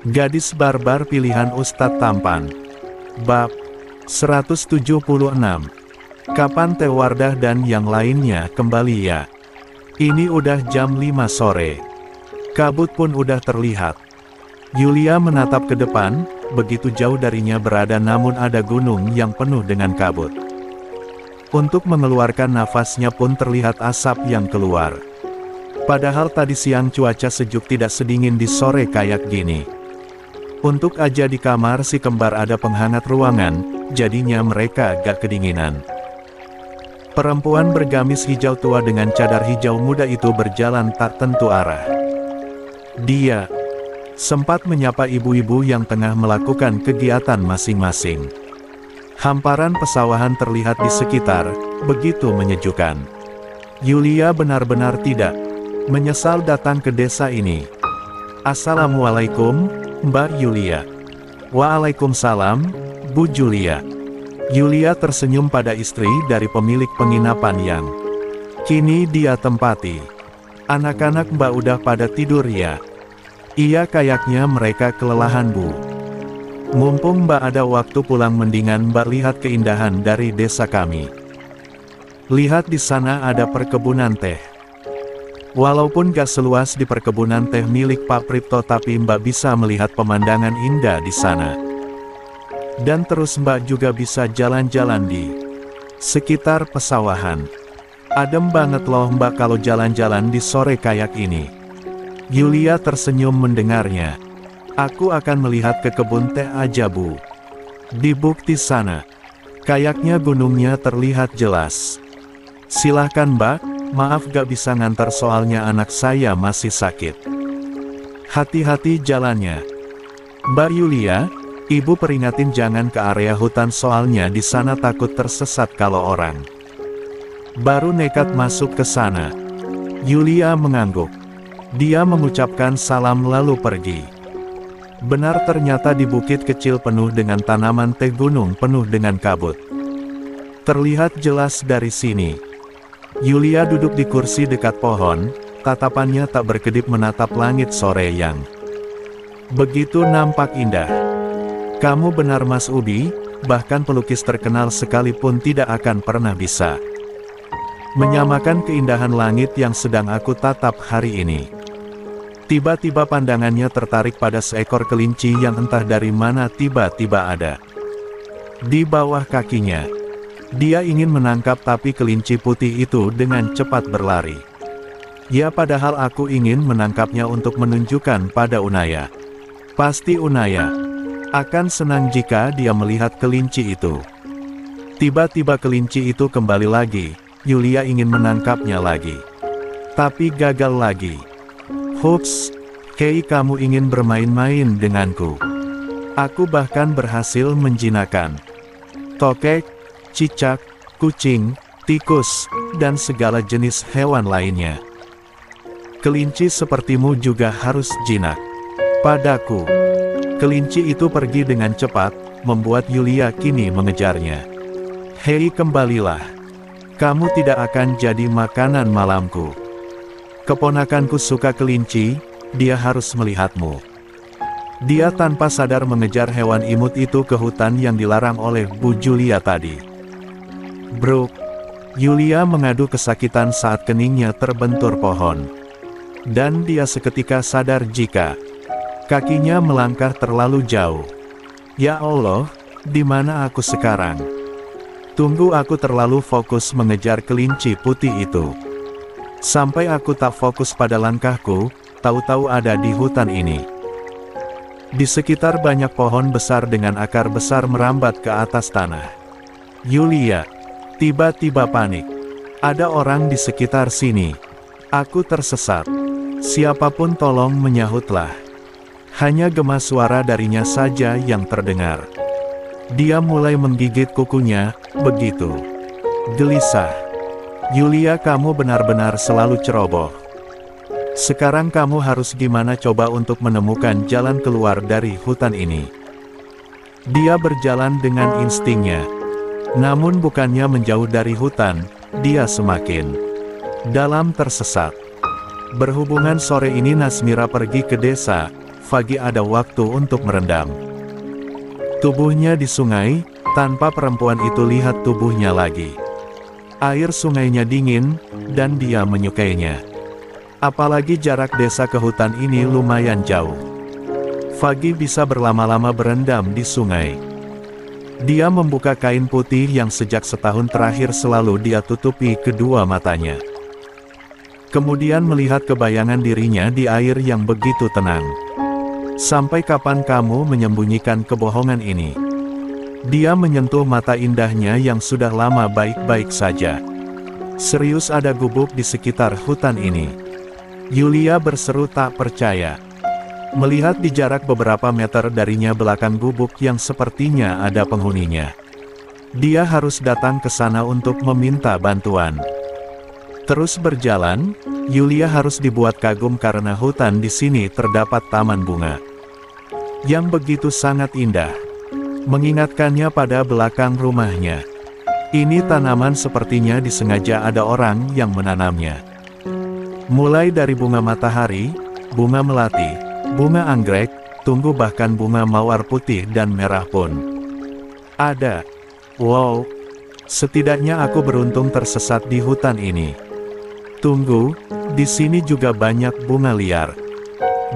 Gadis barbar pilihan Ustadz Tampan. Bab 176. Kapan Teh Wardah dan yang lainnya kembali ya? Ini udah jam 5 sore. Kabut pun udah terlihat. Yulia menatap ke depan, begitu jauh darinya berada namun ada gunung yang penuh dengan kabut. Untuk mengeluarkan nafasnya pun terlihat asap yang keluar. Padahal tadi siang cuaca sejuk tidak sedingin di sore kayak gini. Untuk aja di kamar si kembar ada penghangat ruangan, jadinya mereka gak kedinginan. Perempuan bergamis hijau tua dengan cadar hijau muda itu berjalan tak tentu arah. Dia sempat menyapa ibu-ibu yang tengah melakukan kegiatan masing-masing. Hamparan pesawahan terlihat di sekitar, begitu menyejukkan. Yulia benar-benar tidak menyesal datang ke desa ini. Assalamualaikum, Mbak Yulia. Waalaikumsalam, Bu Julia. Yulia tersenyum pada istri dari pemilik penginapan yang kini dia tempati. Anak-anak Mbak udah pada tidur ya? Iya, kayaknya mereka kelelahan Bu. Mumpung Mbak ada waktu pulang mendingan Mbak lihat keindahan dari desa kami. Lihat di sana ada perkebunan teh. Walaupun gak seluas di perkebunan teh milik Pak Pripto, tapi Mbak bisa melihat pemandangan indah di sana. Dan terus Mbak juga bisa jalan-jalan di sekitar pesawahan. Adem banget loh Mbak kalau jalan-jalan di sore kayak ini. Yulia tersenyum mendengarnya. Aku akan melihat ke kebun teh aja Bu. Di bukti sana. Kayaknya gunungnya terlihat jelas. Silahkan Mbak. Maaf gak bisa ngantar soalnya anak saya masih sakit. Hati-hati jalannya. Mbak Yulia, Ibu peringatin jangan ke area hutan soalnya di sana takut tersesat kalau orang. Baru nekat masuk ke sana. Yulia mengangguk. Dia mengucapkan salam lalu pergi. Benar, ternyata di bukit kecil penuh dengan tanaman teh gunung penuh dengan kabut. Terlihat jelas dari sini. Yulia duduk di kursi dekat pohon, tatapannya tak berkedip menatap langit sore yang begitu nampak indah. Kamu benar Mas Ubi, bahkan pelukis terkenal sekalipun tidak akan pernah bisa menyamakan keindahan langit yang sedang aku tatap hari ini. Tiba-tiba pandangannya tertarik pada seekor kelinci yang entah dari mana tiba-tiba ada di bawah kakinya. Dia ingin menangkap tapi kelinci putih itu dengan cepat berlari. Ya, padahal aku ingin menangkapnya untuk menunjukkan pada Unaya. Pasti Unaya akan senang jika dia melihat kelinci itu. Tiba-tiba kelinci itu kembali lagi. Yulia ingin menangkapnya lagi. Tapi gagal lagi. Hups, Kei, kamu ingin bermain-main denganku. Aku bahkan berhasil menjinakkan tokek, cicak, kucing, tikus, dan segala jenis hewan lainnya. Kelinci sepertimu juga harus jinak padaku. Kelinci itu pergi dengan cepat, membuat Yulia kini mengejarnya. Hei, kembalilah. Kamu tidak akan jadi makanan malamku. Keponakanku suka kelinci, dia harus melihatmu. Dia tanpa sadar mengejar hewan imut itu ke hutan yang dilarang oleh Bu Julia tadi. Bruk. Yulia mengadu kesakitan saat keningnya terbentur pohon. Dan dia seketika sadar jika kakinya melangkah terlalu jauh. Ya Allah, di mana aku sekarang? Tunggu, aku terlalu fokus mengejar kelinci putih itu. Sampai aku tak fokus pada langkahku, tahu-tahu ada di hutan ini. Di sekitar banyak pohon besar dengan akar besar merambat ke atas tanah. Yulia tiba-tiba panik. Ada orang di sekitar sini. Aku tersesat. Siapapun tolong menyahutlah. Hanya gema suara darinya saja yang terdengar. Dia mulai menggigit kukunya, begitu gelisah. Yulia, kamu benar-benar selalu ceroboh. Sekarang kamu harus gimana coba untuk menemukan jalan keluar dari hutan ini? Dia berjalan dengan instingnya. Namun bukannya menjauh dari hutan, dia semakin dalam tersesat. Berhubungan sore ini Nasmira pergi ke desa, Fagi ada waktu untuk merendam tubuhnya di sungai, tanpa perempuan itu lihat tubuhnya lagi. Air sungainya dingin, dan dia menyukainya. Apalagi jarak desa ke hutan ini lumayan jauh. Fagi bisa berlama-lama berendam di sungai. Dia membuka kain putih yang sejak setahun terakhir selalu dia tutupi kedua matanya. Kemudian melihat kebayangan dirinya di air yang begitu tenang. Sampai kapan kamu menyembunyikan kebohongan ini? Dia menyentuh mata indahnya yang sudah lama baik-baik saja. Serius ada gubuk di sekitar hutan ini. Yulia berseru tak percaya. Melihat di jarak beberapa meter darinya belakang gubuk yang sepertinya ada penghuninya. Dia harus datang ke sana untuk meminta bantuan. Terus berjalan, Yulia harus dibuat kagum karena hutan di sini terdapat taman bunga yang begitu sangat indah, mengingatkannya pada belakang rumahnya. Ini tanaman sepertinya disengaja ada orang yang menanamnya. Mulai dari bunga matahari, bunga melati, bunga anggrek, tunggu bahkan bunga mawar putih dan merah pun ada. Wow, setidaknya aku beruntung tersesat di hutan ini. Tunggu, di sini juga banyak bunga liar.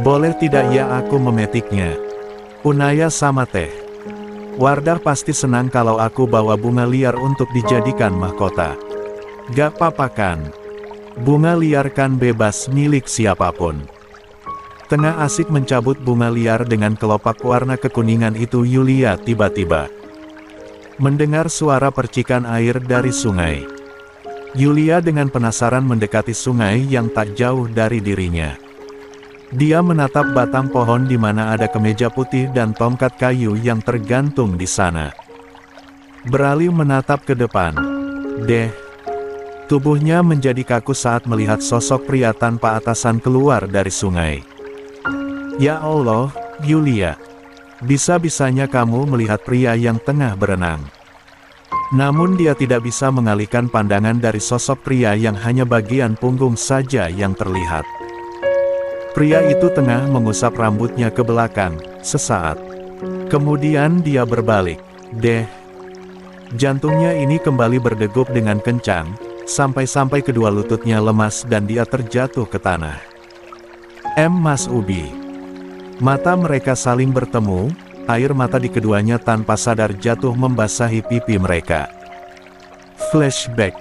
Boleh tidak ya aku memetiknya? Unaya sama teh. Wardah pasti senang kalau aku bawa bunga liar untuk dijadikan mahkota. Gak apa-apa kan? Bunga liar kan bebas milik siapapun. Tengah asik mencabut bunga liar dengan kelopak warna kekuningan itu, Yulia tiba-tiba mendengar suara percikan air dari sungai. Yulia dengan penasaran mendekati sungai yang tak jauh dari dirinya. Dia menatap batang pohon di mana ada kemeja putih dan tongkat kayu yang tergantung di sana. Beralih menatap ke depan. Tubuhnya menjadi kaku saat melihat sosok pria tanpa atasan keluar dari sungai. Ya Allah, Yulia. Bisa-bisanya kamu melihat pria yang tengah berenang. Namun dia tidak bisa mengalihkan pandangan dari sosok pria yang hanya bagian punggung saja yang terlihat. Pria itu tengah mengusap rambutnya ke belakang, sesaat. Kemudian dia berbalik. Jantungnya ini kembali berdegup dengan kencang, sampai-sampai kedua lututnya lemas dan dia terjatuh ke tanah. Mas Ubi. Mata mereka saling bertemu, air mata di keduanya tanpa sadar jatuh membasahi pipi mereka. Flashback.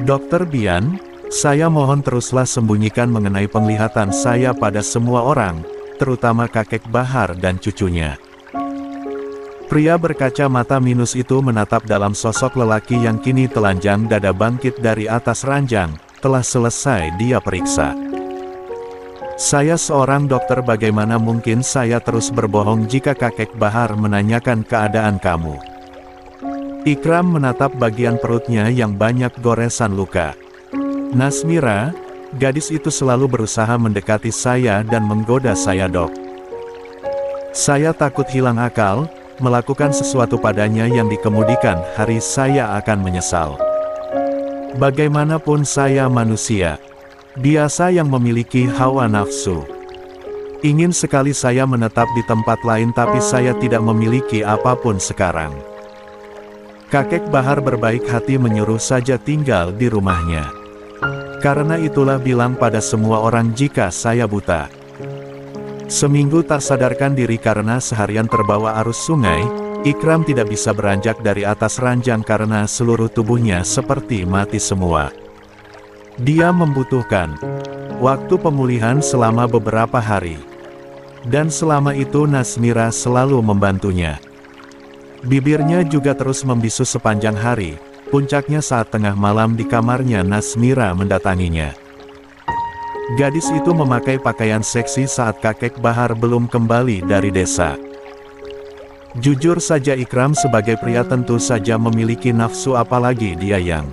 Dr. Bian, saya mohon teruslah sembunyikan mengenai penglihatan saya pada semua orang, terutama kakek Bahar dan cucunya. Pria berkaca mata minus itu menatap dalam sosok lelaki yang kini telanjang dada bangkit dari atas ranjang. Telah selesai dia periksa. Saya seorang dokter, bagaimana mungkin saya terus berbohong jika kakek Bahar menanyakan keadaan kamu? Ikram menatap bagian perutnya yang banyak goresan luka. Nasmira, gadis itu selalu berusaha mendekati saya dan menggoda saya, Dok. Saya takut hilang akal, melakukan sesuatu padanya yang dikemudikan hari saya akan menyesal. Bagaimanapun saya manusia biasa yang memiliki hawa nafsu. Ingin sekali saya menetap di tempat lain tapi saya tidak memiliki apapun sekarang. Kakek Bahar berbaik hati menyuruh saja tinggal di rumahnya. Karena itulah bilang pada semua orang jika saya buta. Seminggu tak sadarkan diri karena seharian terbawa arus sungai, Ikram tidak bisa beranjak dari atas ranjang karena seluruh tubuhnya seperti mati semua. Dia membutuhkan waktu pemulihan selama beberapa hari. Dan selama itu Nasmira selalu membantunya. Bibirnya juga terus membisu sepanjang hari. Puncaknya saat tengah malam di kamarnya Nasmira mendatanginya. Gadis itu memakai pakaian seksi saat kakek Bahar belum kembali dari desa. Jujur saja Ikram sebagai pria tentu saja memiliki nafsu, apalagi dia yang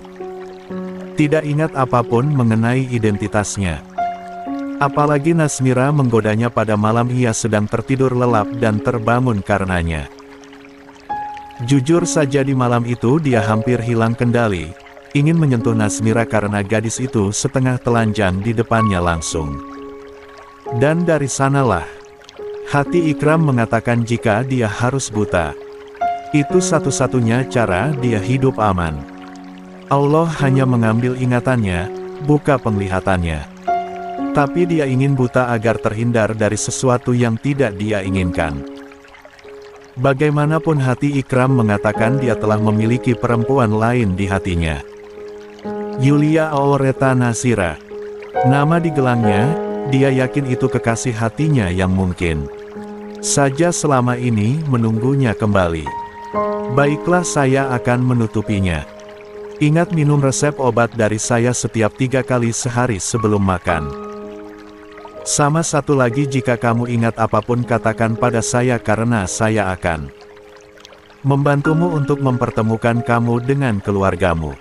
tidak ingat apapun mengenai identitasnya. Apalagi Nasmira menggodanya pada malam ia sedang tertidur lelap dan terbangun karenanya. Jujur saja di malam itu dia hampir hilang kendali, ingin menyentuh Nasmira karena gadis itu setengah telanjang di depannya langsung. Dan dari sanalah Hati Ikram mengatakan jika dia harus buta. Itu satu-satunya cara dia hidup aman. Allah hanya mengambil ingatannya, buka penglihatannya. Tapi dia ingin buta agar terhindar dari sesuatu yang tidak dia inginkan. Bagaimanapun hati Ikram mengatakan dia telah memiliki perempuan lain di hatinya. Yulia Aureta Nasira. Nama digelangnya, dia yakin itu kekasih hatinya yang mungkin saja selama ini menunggunya kembali. Baiklah, saya akan menutupinya. Ingat minum resep obat dari saya setiap 3 kali sehari sebelum makan. Sama satu lagi, jika kamu ingat apapun katakan pada saya karena saya akan membantumu untuk mempertemukan kamu dengan keluargamu.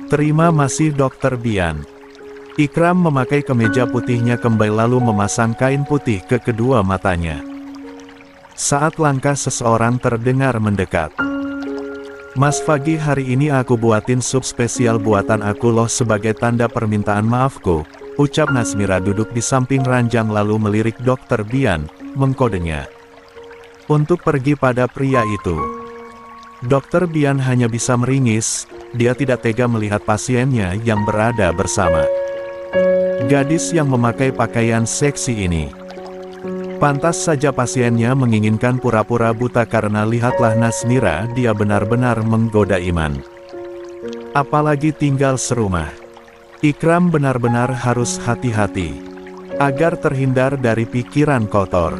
Terima kasih Dr. Bian. Ikram memakai kemeja putihnya kembali lalu memasang kain putih ke kedua matanya. Saat langkah seseorang terdengar mendekat. Mas Fagi, hari ini aku buatin sup spesial buatan aku loh sebagai tanda permintaan maafku, ucap Nasmira duduk di samping ranjang lalu melirik Dr. Bian, mengkodenya untuk pergi pada pria itu. Dr. Bian hanya bisa meringis, dia tidak tega melihat pasiennya yang berada bersama gadis yang memakai pakaian seksi ini. Pantas saja pasiennya menginginkan pura-pura buta karena lihatlah Nasmira, dia benar-benar menggoda iman. Apalagi tinggal serumah. Ikram benar-benar harus hati-hati agar terhindar dari pikiran kotor.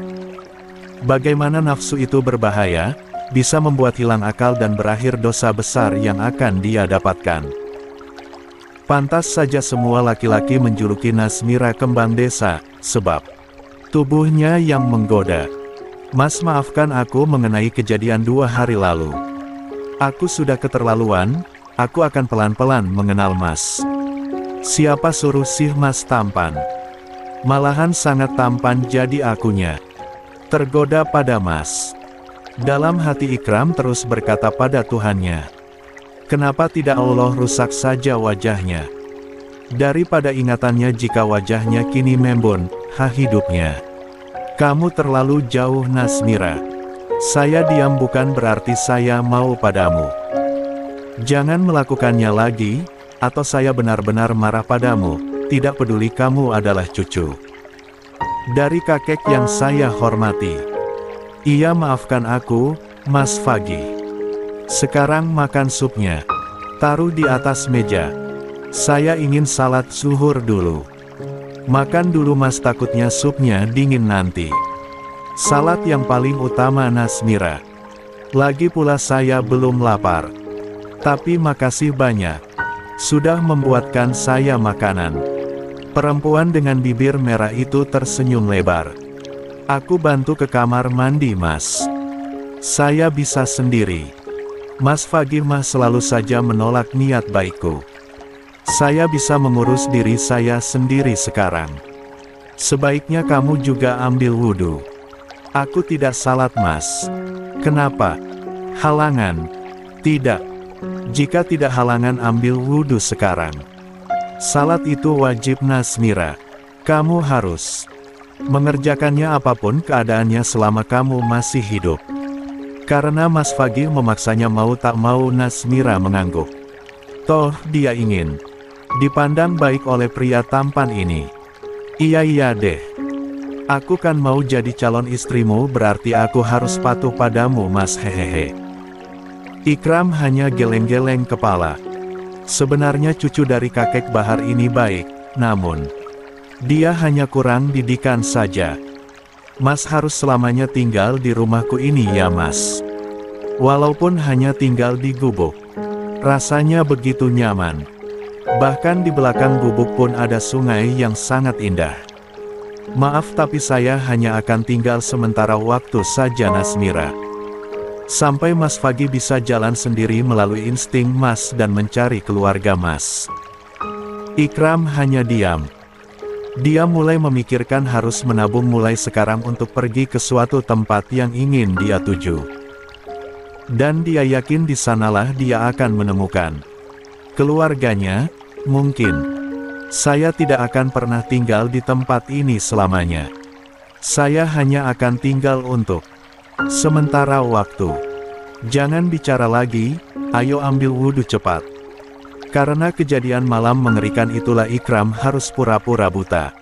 Bagaimana nafsu itu berbahaya, bisa membuat hilang akal dan berakhir dosa besar yang akan dia dapatkan. Pantas saja semua laki-laki menjuluki Nasmira kembang desa, sebab tubuhnya yang menggoda. Mas, maafkan aku mengenai kejadian 2 hari lalu. Aku sudah keterlaluan, aku akan pelan-pelan mengenal Mas. Siapa suruh sih Mas tampan? Malahan sangat tampan jadi akunya tergoda pada Mas. Dalam hati Ikram terus berkata pada Tuhannya, kenapa tidak Allah rusak saja wajahnya? Daripada ingatannya jika wajahnya kini membon, hidupnya. Kamu terlalu jauh Nasmira. Saya diam bukan berarti saya mau padamu. Jangan melakukannya lagi, atau saya benar-benar marah padamu, tidak peduli kamu adalah cucu dari kakek yang saya hormati. Iya, maafkan aku, Mas Fagi. Sekarang makan supnya. Taruh di atas meja. Saya ingin salat zuhur dulu. Makan dulu Mas, takutnya supnya dingin nanti. Salat yang paling utama Nasmira. Lagi pula saya belum lapar. Tapi makasih banyak. Sudah membuatkan saya makanan. Perempuan dengan bibir merah itu tersenyum lebar. Aku bantu ke kamar mandi Mas. Saya bisa sendiri. Mas Fagi mah selalu saja menolak niat baikku. Saya bisa mengurus diri saya sendiri sekarang. Sebaiknya kamu juga ambil wudhu. Aku tidak salat Mas. Kenapa? Halangan? Tidak. Jika tidak halangan ambil wudhu sekarang. Salat itu wajib Nasmira. Kamu harus mengerjakannya apapun keadaannya selama kamu masih hidup. Karena Mas Fagi memaksanya mau tak mau Nasmira mengangguk. Toh dia ingin dipandang baik oleh pria tampan ini. Iya deh. Aku kan mau jadi calon istrimu, berarti aku harus patuh padamu Mas, hehehe. Ikram hanya geleng-geleng kepala. Sebenarnya cucu dari kakek Bahar ini baik, namun dia hanya kurang didikan saja. Mas harus selamanya tinggal di rumahku ini ya Mas. Walaupun hanya tinggal di gubuk. Rasanya begitu nyaman. Bahkan di belakang gubuk pun ada sungai yang sangat indah. Maaf tapi saya hanya akan tinggal sementara waktu saja Nasmira. Sampai Mas Fagi bisa jalan sendiri melalui insting Mas dan mencari keluarga Mas. Ikram hanya diam. Dia mulai memikirkan harus menabung mulai sekarang untuk pergi ke suatu tempat yang ingin dia tuju. Dan dia yakin di sanalah dia akan menemukan keluarganya. Mungkin saya tidak akan pernah tinggal di tempat ini selamanya. Saya hanya akan tinggal untuk sementara waktu. Jangan bicara lagi, ayo ambil wudhu cepat. Karena kejadian malam mengerikan itulah Ikram harus pura-pura buta.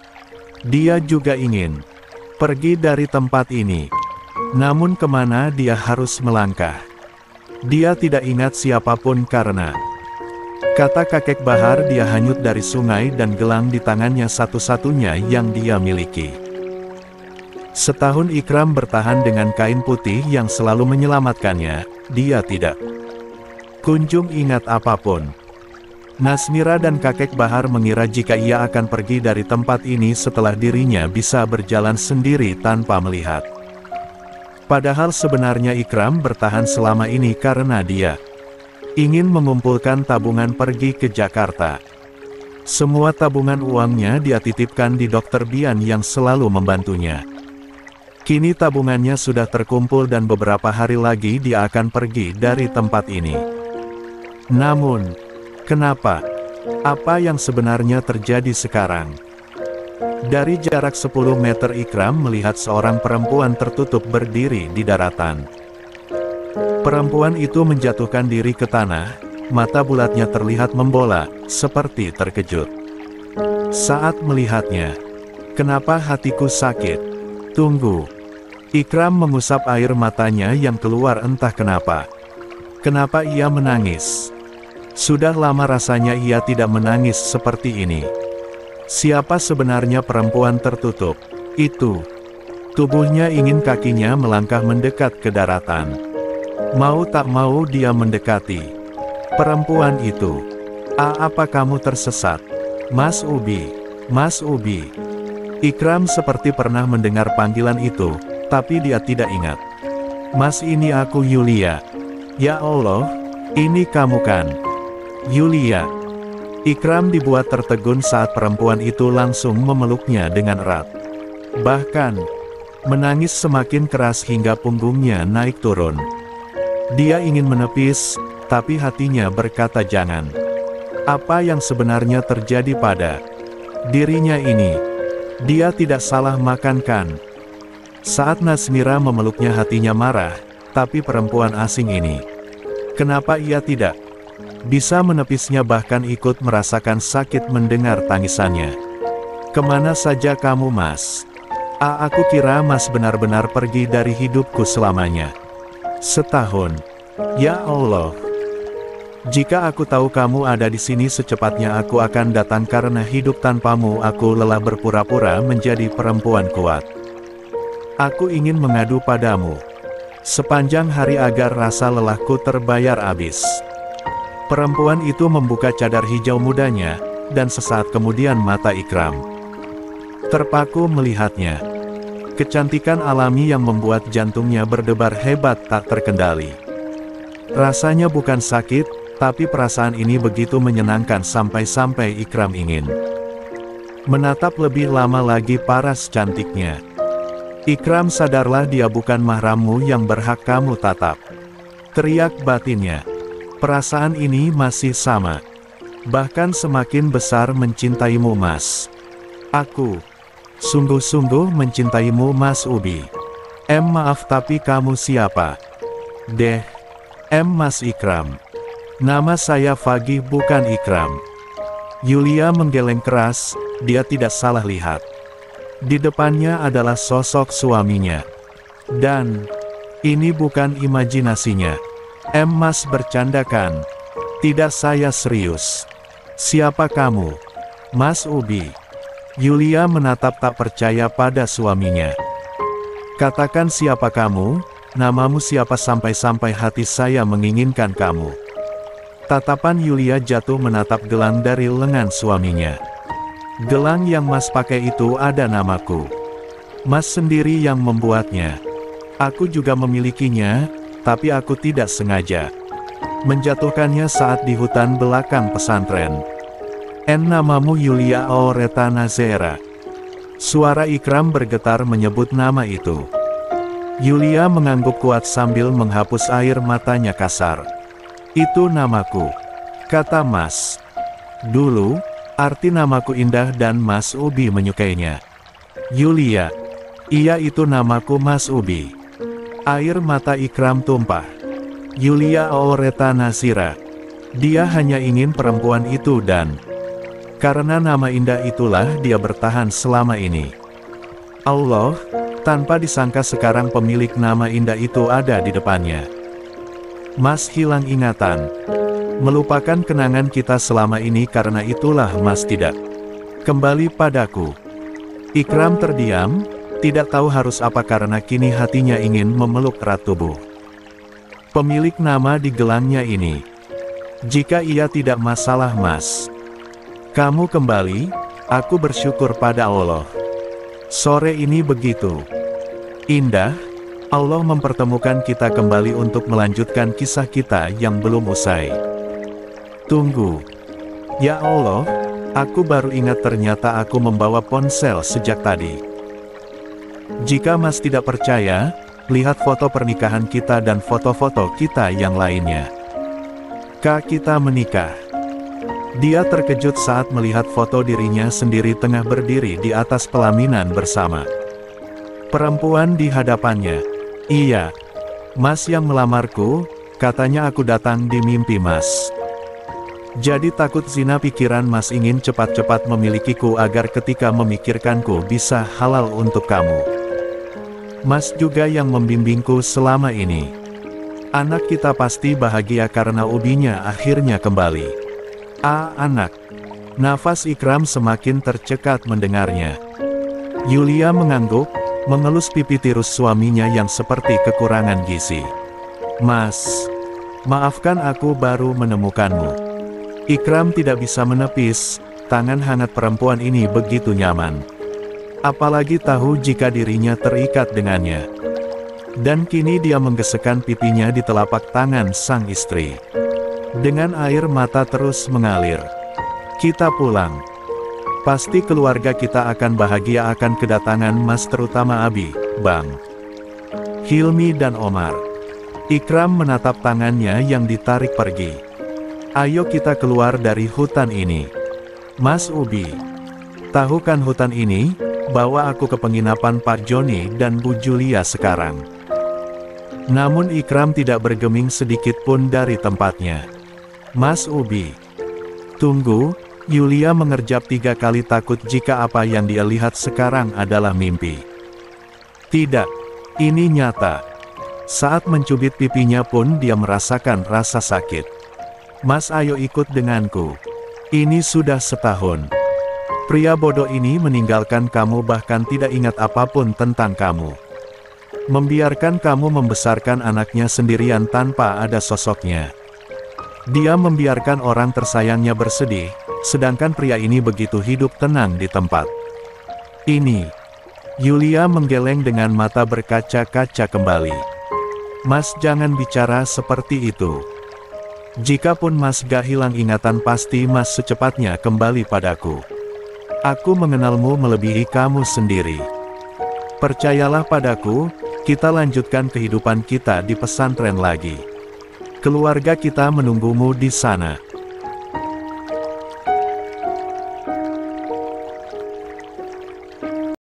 Dia juga ingin pergi dari tempat ini. Namun kemana dia harus melangkah? Dia tidak ingat siapapun karena kata kakek Bahar dia hanyut dari sungai dan gelang di tangannya satu-satunya yang dia miliki. Setahun Ikram bertahan dengan kain putih yang selalu menyelamatkannya, dia tidak kunjung ingat apapun. Nasmira dan kakek Bahar mengira jika ia akan pergi dari tempat ini setelah dirinya bisa berjalan sendiri tanpa melihat. Padahal sebenarnya Ikram bertahan selama ini karena dia ingin mengumpulkan tabungan pergi ke Jakarta. Semua tabungan uangnya dia titipkan di Dr. Bian yang selalu membantunya. Kini tabungannya sudah terkumpul dan beberapa hari lagi dia akan pergi dari tempat ini. Namun, kenapa? Apa yang sebenarnya terjadi sekarang? Dari jarak 10 meter Ikram melihat seorang perempuan tertutup berdiri di daratan. Perempuan itu menjatuhkan diri ke tanah, mata bulatnya terlihat membola, seperti terkejut. Saat melihatnya, kenapa hatiku sakit? Tunggu. Ikram mengusap air matanya yang keluar entah kenapa. Kenapa ia menangis? Sudah lama rasanya ia tidak menangis seperti ini. Siapa sebenarnya perempuan tertutup itu? Tubuhnya ingin kakinya melangkah mendekat ke daratan. Mau tak mau dia mendekati perempuan itu. Apa kamu tersesat? Mas Ubi, Mas Ubi. Ikram seperti pernah mendengar panggilan itu, tapi dia tidak ingat. Mas, ini aku Yulia. Ya Allah, ini kamu kan? Yulia. Ikram dibuat tertegun saat perempuan itu langsung memeluknya dengan erat. Bahkan, menangis semakin keras hingga punggungnya naik turun. Dia ingin menepis, tapi hatinya berkata jangan. Apa yang sebenarnya terjadi pada dirinya ini? Dia tidak salah makan kan? Saat Nasmira memeluknya hatinya marah, tapi perempuan asing ini, kenapa ia tidak bisa menepisnya bahkan ikut merasakan sakit mendengar tangisannya? Kemana saja kamu Mas? Aku kira Mas benar-benar pergi dari hidupku selamanya. Setahun. Ya Allah. Jika aku tahu kamu ada di sini secepatnya aku akan datang karena hidup tanpamu aku lelah berpura-pura menjadi perempuan kuat. Aku ingin mengadu padamu sepanjang hari agar rasa lelahku terbayar habis. Perempuan itu membuka cadar hijau mudanya, dan sesaat kemudian mata Ikram terpaku melihatnya. Kecantikan alami yang membuat jantungnya berdebar hebat tak terkendali. Rasanya bukan sakit, tapi perasaan ini begitu menyenangkan sampai-sampai Ikram ingin menatap lebih lama lagi paras cantiknya. Ikram, sadarlah dia bukan mahrammu yang berhak kamu tatap. Teriak batinnya. Perasaan ini masih sama. Bahkan semakin besar mencintaimu Mas. Aku sungguh-sungguh mencintaimu Mas Ubi. Maaf tapi kamu siapa? Mas Ikram. Nama saya Fagih bukan Ikram. Yulia menggeleng keras, dia tidak salah lihat. Di depannya adalah sosok suaminya. Dan ini bukan imajinasinya. Mas bercanda kan? Tidak, saya serius. Siapa kamu? Mas Ubi. Yulia menatap tak percaya pada suaminya. Katakan siapa kamu, namamu siapa sampai-sampai hati saya menginginkan kamu. Tatapan Yulia jatuh menatap gelang dari lengan suaminya. Gelang yang Mas pakai itu ada namaku. Mas sendiri yang membuatnya. Aku juga memilikinya, tapi aku tidak sengaja menjatuhkannya saat di hutan belakang pesantren. Namamu Yulia Aureta Nazera. Suara Ikram bergetar menyebut nama itu. Yulia mengangguk kuat sambil menghapus air matanya kasar. Itu namaku, kata Mas. Dulu, arti namaku indah dan Mas Ubi menyukainya. Yulia, Iya, itu namaku Mas Ubi. Air mata Ikram tumpah. Yulia Aureta Nasira. Dia hanya ingin perempuan itu dan karena nama indah itulah dia bertahan selama ini. Allah, tanpa disangka sekarang pemilik nama indah itu ada di depannya. Mas hilang ingatan. Melupakan kenangan kita selama ini, karena itulah Mas tidak kembali padaku. Ikram terdiam, tidak tahu harus apa karena kini hatinya ingin memeluk erat tubuh pemilik nama di gelangnya ini. Jika ia tidak masalah Mas, kamu kembali, aku bersyukur pada Allah. Sore ini begitu indah, Allah mempertemukan kita kembali untuk melanjutkan kisah kita yang belum usai. Tunggu. Ya Allah, aku baru ingat ternyata aku membawa ponsel sejak tadi. Jika Mas tidak percaya, lihat foto pernikahan kita dan foto-foto kita yang lainnya. Kita menikah. Dia terkejut saat melihat foto dirinya sendiri tengah berdiri di atas pelaminan bersama perempuan di hadapannya. Iya, Mas yang melamarku, katanya aku datang di mimpi Mas. Jadi takut zina, pikiran Mas ingin cepat-cepat memilikiku agar ketika memikirkanku bisa halal untuk kamu. Mas juga yang membimbingku selama ini. Anak kita pasti bahagia karena Ubinya akhirnya kembali. Anak. Nafas Ikram semakin tercekat mendengarnya. Yulia mengangguk, mengelus pipi tirus suaminya yang seperti kekurangan gizi. Mas, maafkan aku baru menemukanmu. Ikram tidak bisa menepis, tangan hangat perempuan ini begitu nyaman. Apalagi tahu jika dirinya terikat dengannya. Dan kini dia menggesekkan pipinya di telapak tangan sang istri. Dengan air mata terus mengalir. Kita pulang. Pasti keluarga kita akan bahagia akan kedatangan Mas, terutama Abi, Bang, Hilmi dan Omar. Ikram menatap tangannya yang ditarik pergi. Ayo kita keluar dari hutan ini. Mas Ubi, tahu kan hutan ini? Bawa aku ke penginapan Pak Joni dan Bu Julia sekarang. Namun Ikram tidak bergeming sedikit pun dari tempatnya. Mas Ubi, tunggu. Yulia mengerjap 3 kali, takut jika apa yang dia lihat sekarang adalah mimpi. Tidak, ini nyata. Saat mencubit pipinya pun dia merasakan rasa sakit. Mas, ayo ikut denganku. Ini sudah setahun. Pria bodoh ini meninggalkan kamu, bahkan tidak ingat apapun tentang kamu. Membiarkan kamu membesarkan anaknya sendirian tanpa ada sosoknya. Dia membiarkan orang tersayangnya bersedih, sedangkan pria ini begitu hidup tenang di tempat ini. Yulia menggeleng dengan mata berkaca-kaca kembali. Mas, jangan bicara seperti itu. Jikapun Mas gak hilang ingatan, pasti Mas secepatnya kembali padaku. Aku mengenalmu melebihi kamu sendiri. Percayalah padaku, kita lanjutkan kehidupan kita di pesantren lagi. Keluarga kita menunggumu di sana.